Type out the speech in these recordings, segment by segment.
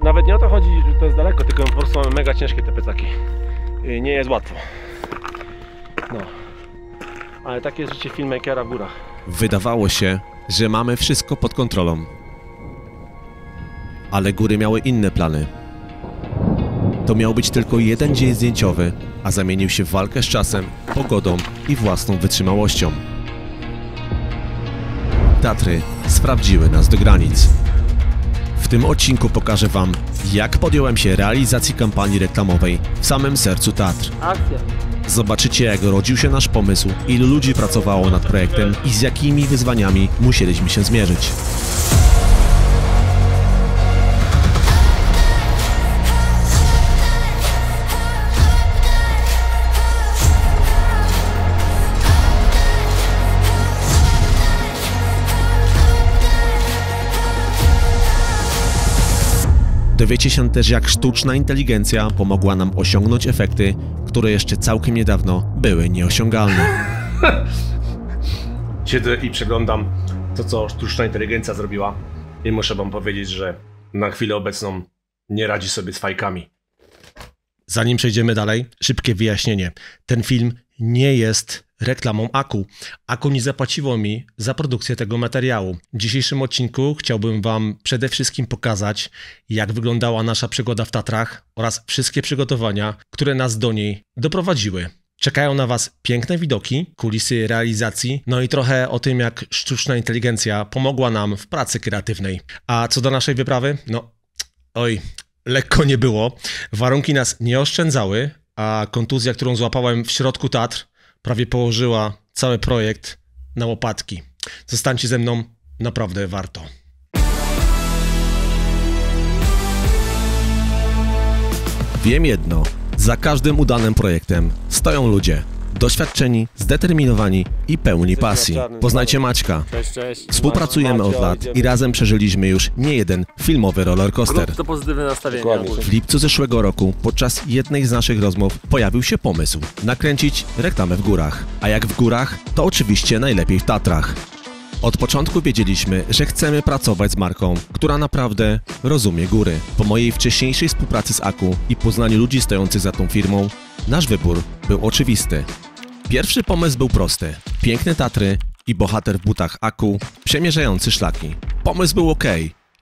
Nawet nie o to chodzi, że to jest daleko, tylko po prostu mamy mega ciężkie te plecaki. Nie jest łatwo. No. Ale takie jest życie filmmakera w górach. Wydawało się, że mamy wszystko pod kontrolą. Ale góry miały inne plany. To miał być tylko jeden dzień zdjęciowy, a zamienił się w walkę z czasem, pogodą i własną wytrzymałością. Tatry sprawdziły nas do granic. W tym odcinku pokażę Wam, jak podjąłem się realizacji kampanii reklamowej w samym sercu Tatr. Akcja. Zobaczycie, jak rodził się nasz pomysł, ilu ludzi pracowało nad projektem i z jakimi wyzwaniami musieliśmy się zmierzyć. Dowiecie się też, jak sztuczna inteligencja pomogła nam osiągnąć efekty, które jeszcze całkiem niedawno były nieosiągalne. Siedzę i przeglądam to, co sztuczna inteligencja zrobiła i muszę Wam powiedzieć, że na chwilę obecną nie radzi sobie z fajkami. Zanim przejdziemy dalej, szybkie wyjaśnienie. Ten film nie jest reklamą Aku. Aku nie zapłaciło mi za produkcję tego materiału. W dzisiejszym odcinku chciałbym Wam przede wszystkim pokazać, jak wyglądała nasza przygoda w Tatrach oraz wszystkie przygotowania, które nas do niej doprowadziły. Czekają na Was piękne widoki, kulisy realizacji, no i trochę o tym, jak sztuczna inteligencja pomogła nam w pracy kreatywnej. A co do naszej wyprawy? No, lekko nie było. Warunki nas nie oszczędzały, a kontuzja, którą złapałem w środku Tatr, prawie położyła cały projekt na łopatki. Zostańcie ze mną, naprawdę warto. Wiem jedno, za każdym udanym projektem stoją ludzie. Doświadczeni, zdeterminowani i pełni pasji. Poznajcie Maćka. Cześć. Współpracujemy od lat i razem przeżyliśmy już nie jeden filmowy rollercoaster. To pozytywne nastawienie. W lipcu zeszłego roku, podczas jednej z naszych rozmów, pojawił się pomysł nakręcić reklamę w górach. A jak w górach, to oczywiście najlepiej w Tatrach. Od początku wiedzieliśmy, że chcemy pracować z marką, która naprawdę rozumie góry. Po mojej wcześniejszej współpracy z Aku i poznaniu ludzi stojących za tą firmą, nasz wybór był oczywisty. Pierwszy pomysł był prosty. Piękne Tatry i bohater w butach Aku przemierzający szlaki. Pomysł był ok,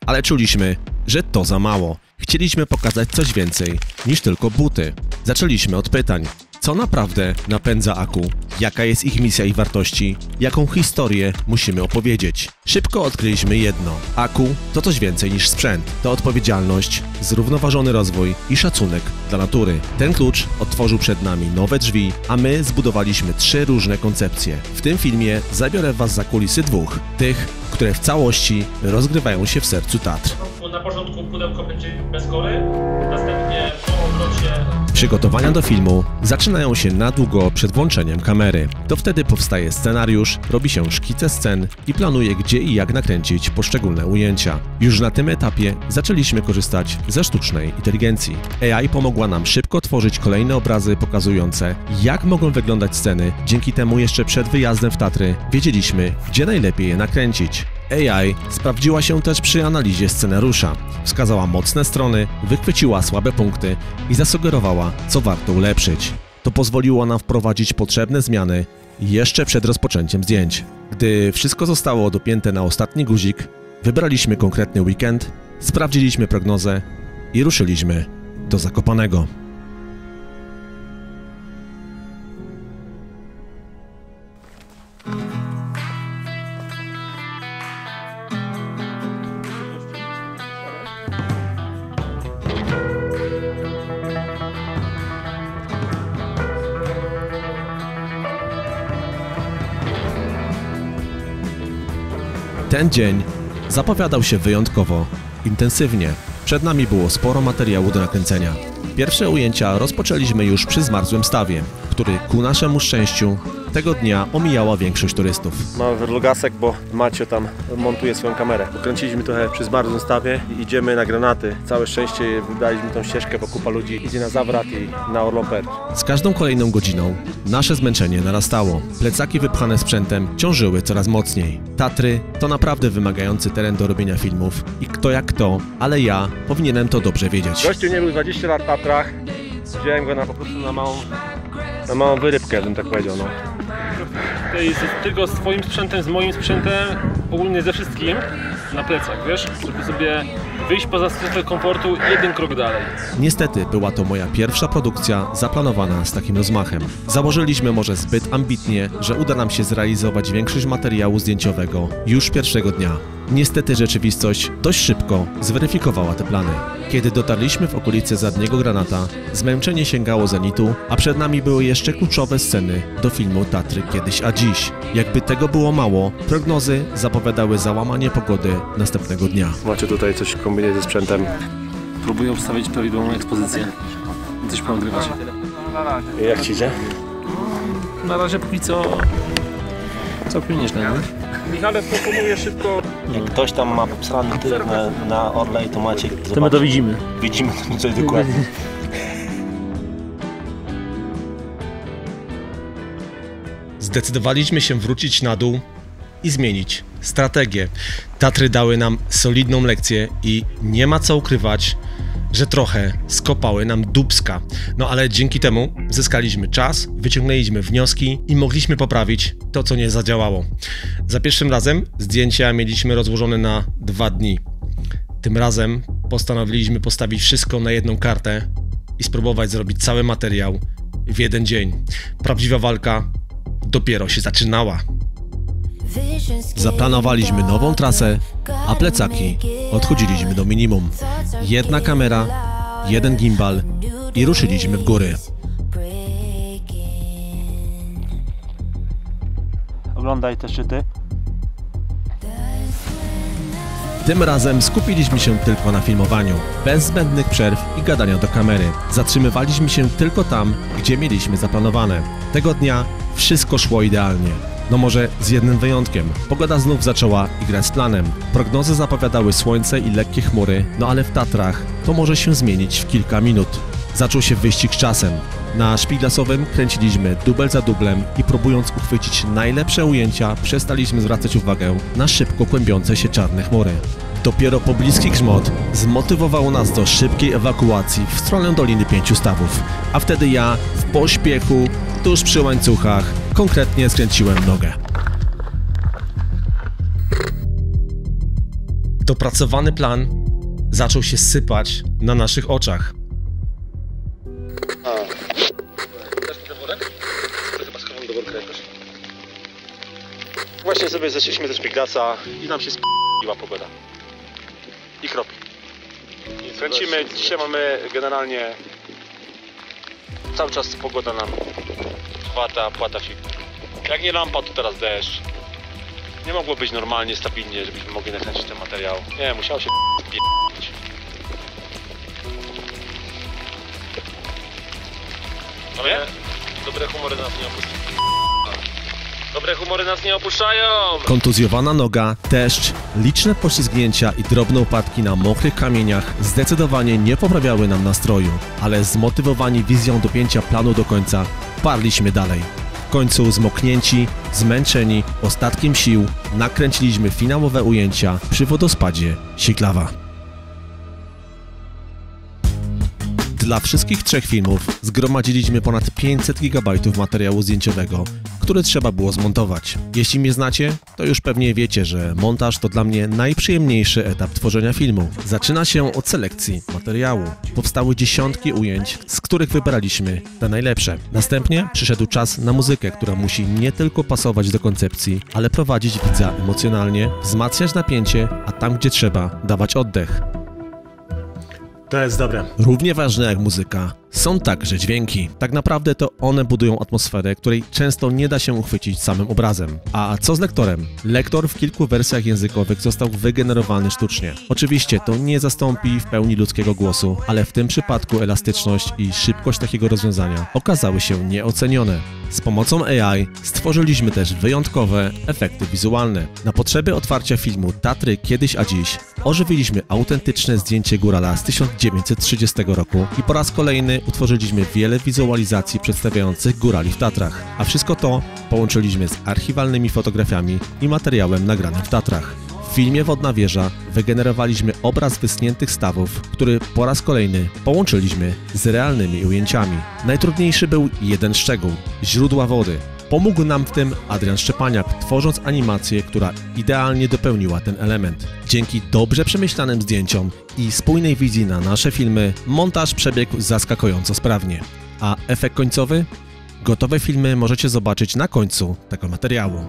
ale czuliśmy, że to za mało. Chcieliśmy pokazać coś więcej niż tylko buty. Zaczęliśmy od pytań. Co naprawdę napędza Aku? Jaka jest ich misja i wartości? Jaką historię musimy opowiedzieć? Szybko odkryliśmy jedno. Aku to coś więcej niż sprzęt. To odpowiedzialność, zrównoważony rozwój i szacunek dla natury. Ten klucz otworzył przed nami nowe drzwi, a my zbudowaliśmy 3 różne koncepcje. W tym filmie zabiorę Was za kulisy 2. Tych, które w całości rozgrywają się w sercu Tatr. Na początku pudełko będzie bez gory, następnie po obrocie... Przygotowania do filmu zaczynają się na długo przed włączeniem kamery. To wtedy powstaje scenariusz, robi się szkice scen i planuje, gdzie i jak nakręcić poszczególne ujęcia. Już na tym etapie zaczęliśmy korzystać ze sztucznej inteligencji. AI pomogła nam szybko tworzyć kolejne obrazy pokazujące, jak mogą wyglądać sceny. Dzięki temu jeszcze przed wyjazdem w Tatry wiedzieliśmy, gdzie najlepiej je nakręcić. AI sprawdziła się też przy analizie scenariusza. Wskazała mocne strony, wychwyciła słabe punkty i zasugerowała, co warto ulepszyć. To pozwoliło nam wprowadzić potrzebne zmiany jeszcze przed rozpoczęciem zdjęć. Gdy wszystko zostało dopięte na ostatni guzik, wybraliśmy konkretny weekend, sprawdziliśmy prognozę i ruszyliśmy do Zakopanego. Ten dzień zapowiadał się wyjątkowo intensywnie. Przed nami było sporo materiału do nakręcenia. Pierwsze ujęcia rozpoczęliśmy już przy zmarzłym stawie, który ku naszemu szczęściu tego dnia omijała większość turystów. Mamy wyrlogasek, bo Macio tam montuje swoją kamerę. Pokręciliśmy trochę przy bardzo stawie i idziemy na granaty. Całe szczęście wydaliśmy tą ścieżkę, bo kupa ludzi idzie na zawrat i na Orloper. Z każdą kolejną godziną nasze zmęczenie narastało. Plecaki wypchane sprzętem ciążyły coraz mocniej. Tatry to naprawdę wymagający teren do robienia filmów i kto jak kto, ale ja powinienem to dobrze wiedzieć. Gościu nie był 20 lat w Tatrach. Wziąłem go po prostu na małą wyrybkę, bym tak powiedział. No. Tutaj tylko z twoim sprzętem, z moim sprzętem, ogólnie ze wszystkim na plecach, wiesz? Żeby sobie wyjść poza strefę komfortu jeden krok dalej. Niestety była to moja pierwsza produkcja zaplanowana z takim rozmachem. Założyliśmy może zbyt ambitnie, że uda nam się zrealizować większość materiału zdjęciowego już pierwszego dnia. Niestety rzeczywistość dość szybko zweryfikowała te plany. Kiedy dotarliśmy w okolice Zadniego Granata, zmęczenie sięgało zenitu, a przed nami były jeszcze kluczowe sceny do filmu Tatry kiedyś a dziś. Jakby tego było mało, prognozy zapowiadały załamanie pogody następnego dnia. Macie tutaj coś kombinuje ze sprzętem. Próbuję ustawić prawidłową ekspozycję. Coś poogrywać. Jak ci idzie? Na razie póki co całkiem nieźle. Michale, proponuję szybko. Jak ktoś tam ma obsrany tył na Orlej, to Maciek zobaczy. To my to widzimy. Widzimy to tutaj dokładnie. Zdecydowaliśmy się wrócić na dół i zmienić strategię. Tatry dały nam solidną lekcję i nie ma co ukrywać, że trochę skopały nam dupska. No ale dzięki temu zyskaliśmy czas, wyciągnęliśmy wnioski i mogliśmy poprawić to, co nie zadziałało. Za pierwszym razem zdjęcia mieliśmy rozłożone na 2 dni. Tym razem postanowiliśmy postawić wszystko na jedną kartę i spróbować zrobić cały materiał w jeden dzień. Prawdziwa walka dopiero się zaczynała. Zaplanowaliśmy nową trasę, a plecaki odchodziliśmy do minimum. Jedna kamera, jeden gimbal i ruszyliśmy w góry. Oglądaj te szczyty. Tym razem skupiliśmy się tylko na filmowaniu, bez zbędnych przerw i gadania do kamery. Zatrzymywaliśmy się tylko tam, gdzie mieliśmy zaplanowane. Tego dnia wszystko szło idealnie. No może z jednym wyjątkiem. Pogoda znów zaczęła grać z planem. Prognozy zapowiadały słońce i lekkie chmury, no ale w Tatrach to może się zmienić w kilka minut. Zaczął się wyścig z czasem. Na szpiglasowym kręciliśmy dubel za dublem i próbując uchwycić najlepsze ujęcia, przestaliśmy zwracać uwagę na szybko kłębiące się czarne chmury. Dopiero pobliski grzmot zmotywował nas do szybkiej ewakuacji w stronę Doliny 5 Stawów, a wtedy ja w pośpiechu, tuż przy łańcuchach, konkretnie skręciłem nogę. Dopracowany plan zaczął się sypać na naszych oczach. Właśnie sobie zeszliśmy ze szpiglasa i nam się sp***iła pogoda. I kropki. Kręcimy, dzisiaj mamy generalnie cały czas pogoda nam płata się. Jak nie lampa, to teraz deszcz. Nie mogło być normalnie, stabilnie, żebyśmy mogli nakręcić ten materiał. Nie, musiało się p***ić. Ale dobre humory nas nie opuszczają. Dobre humory nas nie opuszczają! Kontuzjowana noga, deszcz, liczne poślizgnięcia i drobne upadki na mokrych kamieniach zdecydowanie nie poprawiały nam nastroju, ale zmotywowani wizją dopięcia planu do końca, parliśmy dalej. W końcu zmoknięci, zmęczeni, ostatkiem sił, nakręciliśmy finałowe ujęcia przy wodospadzie Siklawa. Dla wszystkich 3 filmów zgromadziliśmy ponad 500 GB materiału zdjęciowego, który trzeba było zmontować. Jeśli mnie znacie, to już pewnie wiecie, że montaż to dla mnie najprzyjemniejszy etap tworzenia filmu. Zaczyna się od selekcji materiału. Powstały dziesiątki ujęć, z których wybraliśmy te najlepsze. Następnie przyszedł czas na muzykę, która musi nie tylko pasować do koncepcji, ale prowadzić widza emocjonalnie, wzmacniać napięcie, a tam gdzie trzeba, dawać oddech. To jest dobre. Równie ważne jak muzyka są także dźwięki. Tak naprawdę to one budują atmosferę, której często nie da się uchwycić samym obrazem. A co z lektorem? Lektor w kilku wersjach językowych został wygenerowany sztucznie. Oczywiście to nie zastąpi w pełni ludzkiego głosu, ale w tym przypadku elastyczność i szybkość takiego rozwiązania okazały się nieocenione. Z pomocą AI stworzyliśmy też wyjątkowe efekty wizualne. Na potrzeby otwarcia filmu Tatry kiedyś a dziś ożywiliśmy autentyczne zdjęcie górala z 1930 roku i po raz kolejny utworzyliśmy wiele wizualizacji przedstawiających górali w Tatrach. A wszystko to połączyliśmy z archiwalnymi fotografiami i materiałem nagranym w Tatrach. W filmie Wodna Wieża wygenerowaliśmy obraz wyschniętych stawów, który po raz kolejny połączyliśmy z realnymi ujęciami. Najtrudniejszy był jeden szczegół – źródła wody. Pomógł nam w tym Adrian Szczepaniak, tworząc animację, która idealnie dopełniła ten element. Dzięki dobrze przemyślanym zdjęciom i spójnej wizji na nasze filmy, montaż przebiegł zaskakująco sprawnie. A efekt końcowy? Gotowe filmy możecie zobaczyć na końcu tego materiału.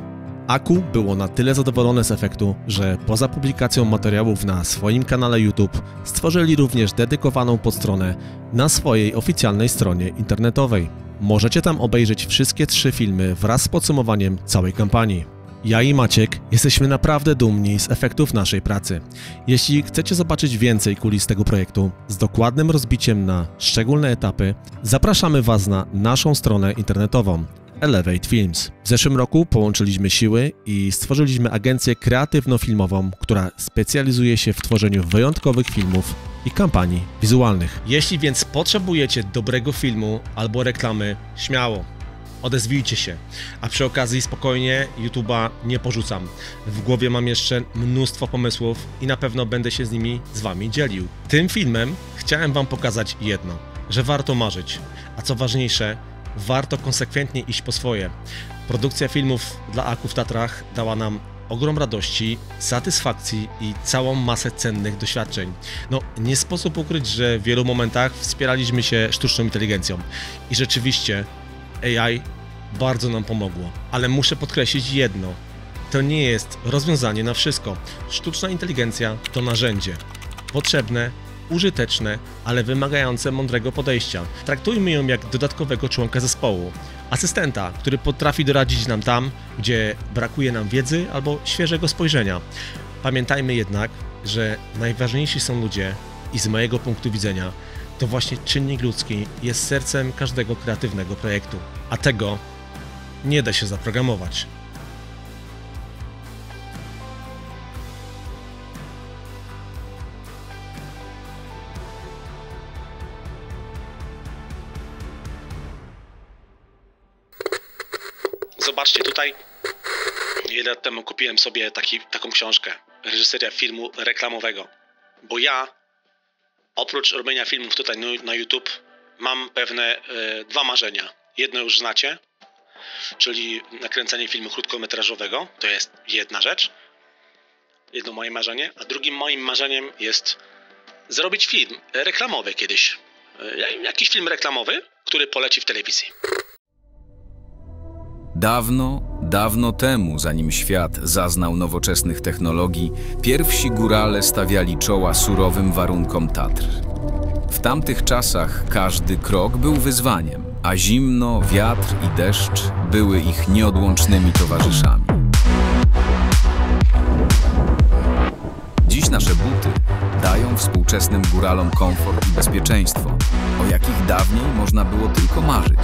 Aku było na tyle zadowolone z efektu, że poza publikacją materiałów na swoim kanale YouTube stworzyli również dedykowaną podstronę na swojej oficjalnej stronie internetowej. Możecie tam obejrzeć wszystkie 3 filmy wraz z podsumowaniem całej kampanii. Ja i Maciek jesteśmy naprawdę dumni z efektów naszej pracy. Jeśli chcecie zobaczyć więcej kulis tego projektu z dokładnym rozbiciem na szczególne etapy, zapraszamy Was na naszą stronę internetową Elevate Films. W zeszłym roku połączyliśmy siły i stworzyliśmy agencję kreatywno-filmową, która specjalizuje się w tworzeniu wyjątkowych filmów i kampanii wizualnych. Jeśli więc potrzebujecie dobrego filmu albo reklamy, śmiało, odezwijcie się. A przy okazji spokojnie YouTube'a nie porzucam. W głowie mam jeszcze mnóstwo pomysłów i na pewno będę się z nimi z Wami dzielił. Tym filmem chciałem Wam pokazać jedno, że warto marzyć, a co ważniejsze, warto konsekwentnie iść po swoje. Produkcja filmów dla Aku w Tatrach dała nam ogrom radości, satysfakcji i całą masę cennych doświadczeń. No, nie sposób ukryć, że w wielu momentach wspieraliśmy się sztuczną inteligencją i rzeczywiście AI bardzo nam pomogło. Ale muszę podkreślić jedno, to nie jest rozwiązanie na wszystko. Sztuczna inteligencja to narzędzie potrzebne, użyteczne, ale wymagające mądrego podejścia. Traktujmy ją jak dodatkowego członka zespołu. Asystenta, który potrafi doradzić nam tam, gdzie brakuje nam wiedzy albo świeżego spojrzenia. Pamiętajmy jednak, że najważniejsi są ludzie i z mojego punktu widzenia to właśnie czynnik ludzki jest sercem każdego kreatywnego projektu. A tego nie da się zaprogramować. Zobaczcie, tutaj wiele lat temu kupiłem sobie taką książkę, reżyseria filmu reklamowego, bo ja oprócz robienia filmów tutaj na YouTube mam pewne 2 marzenia. Jedno już znacie, czyli nakręcenie filmu krótkometrażowego, to jest jedna rzecz, jedno moje marzenie, a drugim moim marzeniem jest zrobić film reklamowy kiedyś, jakiś film reklamowy, który poleci w telewizji. Dawno, dawno temu, zanim świat zaznał nowoczesnych technologii, pierwsi górale stawiali czoła surowym warunkom Tatr. W tamtych czasach każdy krok był wyzwaniem, a zimno, wiatr i deszcz były ich nieodłącznymi towarzyszami. Dziś nasze buty dają współczesnym góralom komfort i bezpieczeństwo, o jakich dawniej można było tylko marzyć.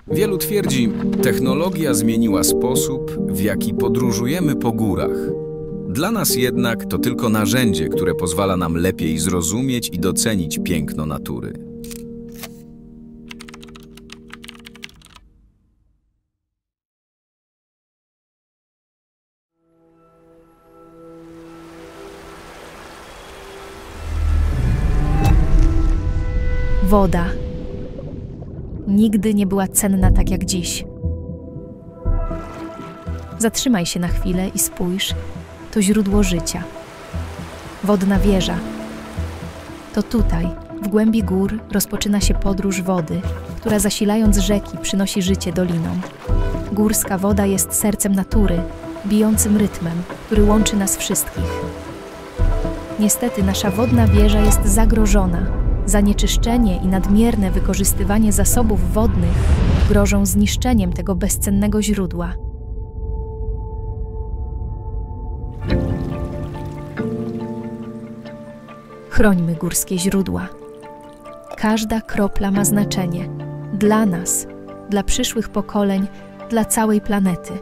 Wielu twierdzi, technologia zmieniła sposób, w jaki podróżujemy po górach. Dla nas jednak to tylko narzędzie, które pozwala nam lepiej zrozumieć i docenić piękno natury. Woda. Nigdy nie była cenna tak jak dziś. Zatrzymaj się na chwilę i spójrz. To źródło życia. Wodna Wieża. To tutaj, W głębi gór rozpoczyna się podróż wody, która zasilając rzeki przynosi życie dolinom. Górska woda jest sercem natury, bijącym rytmem, który łączy nas wszystkich. Niestety nasza wodna wieża jest zagrożona. Zanieczyszczenie i nadmierne wykorzystywanie zasobów wodnych grożą zniszczeniem tego bezcennego źródła. Chrońmy górskie źródła. Każda kropla ma znaczenie. Dla nas, dla przyszłych pokoleń, dla całej planety.